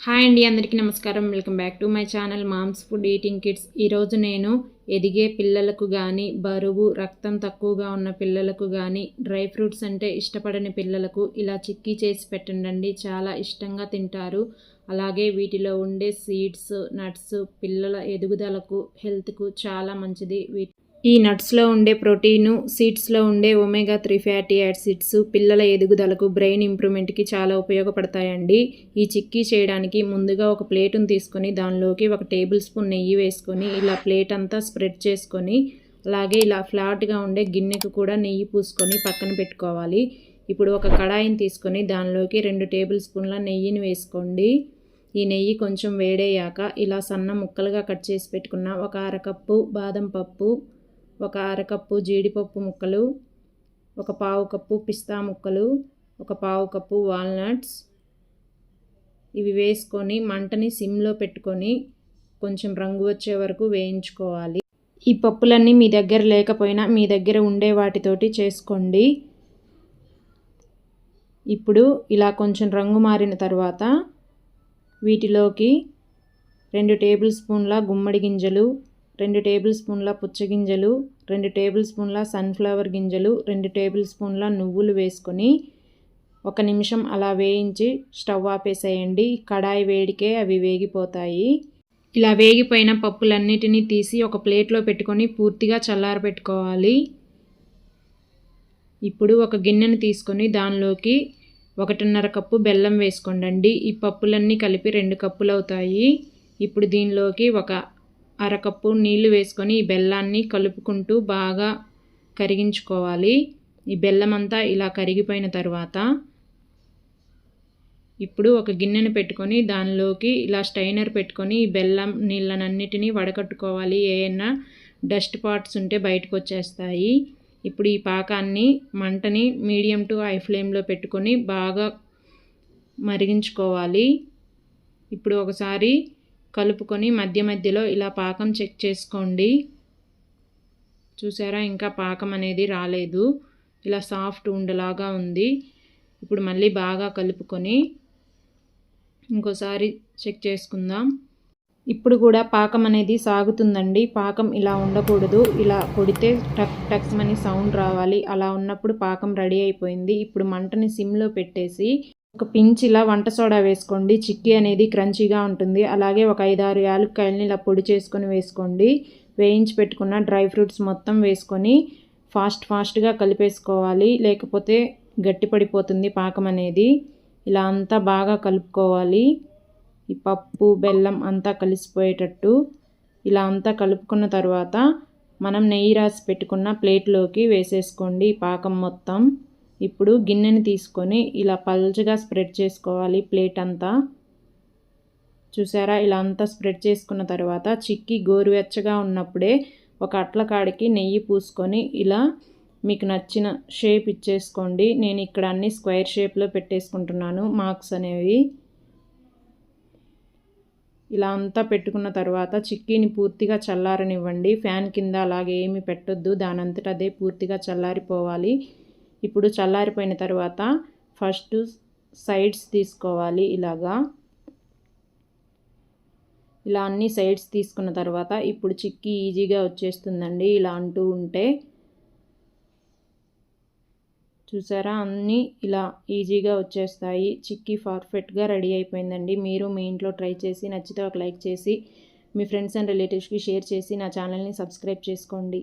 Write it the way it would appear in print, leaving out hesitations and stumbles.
Hi అండి, అందరికీ నమస్కారం. Welcome back to my channel Moms Food Eating Kids. ఈరోజు నేను ఎదిగే పిల్లలకు కానీ, బరువు రక్తం తక్కువగా ఉన్న పిల్లలకు కానీ, డ్రై ఫ్రూట్స్ అంటే ఇష్టపడని పిల్లలకు ఇలా చిక్కీ చేసి పెట్టండి. చాలా ఇష్టంగా తింటారు. అలాగే వీటిలో ఉండే సీడ్స్, నట్స్ పిల్లల ఎదుగుదలకు, హెల్త్కు చాలా మంచిది. ఈ నట్స్లో ఉండే ప్రోటీను, సీడ్స్లో ఉండే ఒమేగా 3 ఫ్యాటీ యాసిడ్స్ పిల్లల ఎదుగుదలకు, బ్రెయిన్ ఇంప్రూవ్మెంట్కి చాలా ఉపయోగపడతాయండి. ఈ చిక్కీ చేయడానికి ముందుగా ఒక ప్లేటును తీసుకొని దానిలోకి 1 టేబుల్ స్పూన్ నెయ్యి వేసుకొని ఇలా ప్లేట్ అంతా స్ప్రెడ్ చేసుకొని, అలాగే ఇలా ఫ్లాట్గా ఉండే గిన్నెకు కూడా నెయ్యి పూసుకొని పక్కన పెట్టుకోవాలి. ఇప్పుడు ఒక కడాయిని తీసుకొని దానిలోకి 2 టేబుల్ స్పూన్ల నెయ్యిని వేసుకోండి. ఈ నెయ్యి కొంచెం వేడయ్యాక ఇలా సన్న ముక్కలుగా కట్ చేసి పెట్టుకున్న ఒక అరకప్పు బాదం పప్పు, ఒక అరకప్పు జీడిపప్పు ముక్కలు, ఒక పావు కప్పు పిస్తా ముక్కలు, ఒక పావు కప్పు వాల్నట్స్ ఇవి వేసుకొని మంటని సిమ్లో పెట్టుకొని కొంచెం రంగు వచ్చే వరకు వేయించుకోవాలి. ఈ పప్పులన్నీ మీ దగ్గర లేకపోయినా మీ దగ్గర ఉండే వాటితోటి చేసుకోండి. ఇప్పుడు ఇలా కొంచెం రంగు మారిన తర్వాత వీటిలోకి 2 టేబుల్ స్పూన్ల గుమ్మడి గింజలు, 2 టేబుల్ స్పూన్ల పుచ్చగింజలు, 2 టేబుల్ స్పూన్ల సన్ఫ్లవర్ గింజలు, 2 టేబుల్ స్పూన్ల నువ్వులు వేసుకొని 1 నిమిషం అలా వేయించి స్టవ్ ఆపేసేయండి. కడాయి వేడికే అవి వేగిపోతాయి. ఇలా వేగిపోయిన పప్పులన్నిటినీ తీసి ఒక ప్లేట్లో పెట్టుకొని పూర్తిగా చల్లారబెట్టుకోవాలి. ఇప్పుడు ఒక గిన్నెను తీసుకొని దానిలోకి 1.5 కప్పు బెల్లం వేసుకోండి. ఈ పప్పులన్నీ కలిపి 2 కప్పులు అవుతాయి. ఇప్పుడు దీనిలోకి ఒక అరకప్పు నీళ్లు వేసుకొని ఈ బెల్లాన్ని కలుపుకుంటూ బాగా కరిగించుకోవాలి. ఈ బెల్లం అంతా ఇలా కరిగిపోయిన తర్వాత ఇప్పుడు ఒక గిన్నెను పెట్టుకొని దానిలోకి ఇలా స్టైనర్ పెట్టుకొని ఈ బెల్లం నీళ్ళనన్నిటినీ వడకట్టుకోవాలి. ఏమైనా డస్ట్ పార్ట్స్ ఉంటే బయటకు వచ్చేస్తాయి. ఇప్పుడు ఈ పాకాన్ని మంటని మీడియం టు హై ఫ్లేమ్లో పెట్టుకొని బాగా మరిగించుకోవాలి. ఇప్పుడు ఒకసారి కలుపుకొని మధ్య మధ్యలో ఇలా పాకం చెక్ చేసుకోండి. చూసారా, ఇంకా పాకం అనేది రాలేదు. ఇలా సాఫ్ట్ ఉండలాగా ఉంది. ఇప్పుడు మళ్ళీ బాగా కలుపుకొని ఇంకోసారి చెక్ చేసుకుందాం. ఇప్పుడు కూడా పాకం అనేది సాగుతుందండి. పాకం ఇలా ఉండకూడదు. ఇలా కొడితే టక్ టక్స్ అని సౌండ్ రావాలి. అలా ఉన్నప్పుడు పాకం రెడీ అయిపోయింది. ఇప్పుడు మంటని సిమ్లో పెట్టేసి ఒక పించ్ ఇలా వంట సోడా వేసుకోండి. చిక్కీ అనేది క్రంచీగా ఉంటుంది. అలాగే ఒక 5-6 యాలక్కాయలని ఇలా పొడి చేసుకొని వేసుకోండి. వేయించి పెట్టుకున్న డ్రై ఫ్రూట్స్ మొత్తం వేసుకొని ఫాస్ట్గా కలిపేసుకోవాలి. లేకపోతే గట్టి పడిపోతుంది పాకం అనేది. ఇలా అంతా బాగా కలుపుకోవాలి. ఈ పప్పు బెల్లం అంతా కలిసిపోయేటట్టు ఇలా అంతా కలుపుకున్న తర్వాత మనం నెయ్యి రాసి పెట్టుకున్న ప్లేట్లోకి వేసేసుకోండి ఈ పాకం మొత్తం. ఇప్పుడు గిన్నెని తీసుకొని ఇలా పల్చగా స్ప్రెడ్ చేసుకోవాలి ప్లేట్ అంతా. చూసారా, ఇలా అంతా స్ప్రెడ్ చేసుకున్న తర్వాత చిక్కీ గోరువెచ్చగా ఉన్నప్పుడే ఒక అట్లకాడికి నెయ్యి పూసుకొని ఇలా మీకు నచ్చిన షేప్ ఇచ్చేసుకోండి. నేను ఇక్కడ అన్ని స్క్వేర్ షేప్లో పెట్టేసుకుంటున్నాను మార్క్స్ అనేవి. ఇలా అంతా పెట్టుకున్న తర్వాత చిక్కీని పూర్తిగా చల్లారనివ్వండి. ఫ్యాన్ కింద అలాగే ఏమి పెట్టొద్దు. దానంతట అదే పూర్తిగా చల్లారిపోవాలి. ఇప్పుడు చల్లారిపోయిన తర్వాత ఫస్ట్ సైడ్స్ తీసుకోవాలి. ఇలా అన్ని సైడ్స్ తీసుకున్న తర్వాత ఇప్పుడు చిక్కీ ఈజీగా వచ్చేస్తుందండి. ఇలా అంటూ ఉంటే చూసారా, అన్నీ ఇలా ఈజీగా వచ్చేస్తాయి. చిక్కీ పర్ఫెక్ట్గా రెడీ అయిపోయిందండి. మీరు మీ ఇంట్లో ట్రై చేసి నచ్చితే ఒక లైక్ చేసి మీ ఫ్రెండ్స్ అండ్ రిలేటివ్స్కి షేర్ చేసి నా ఛానల్ని సబ్స్క్రైబ్ చేసుకోండి.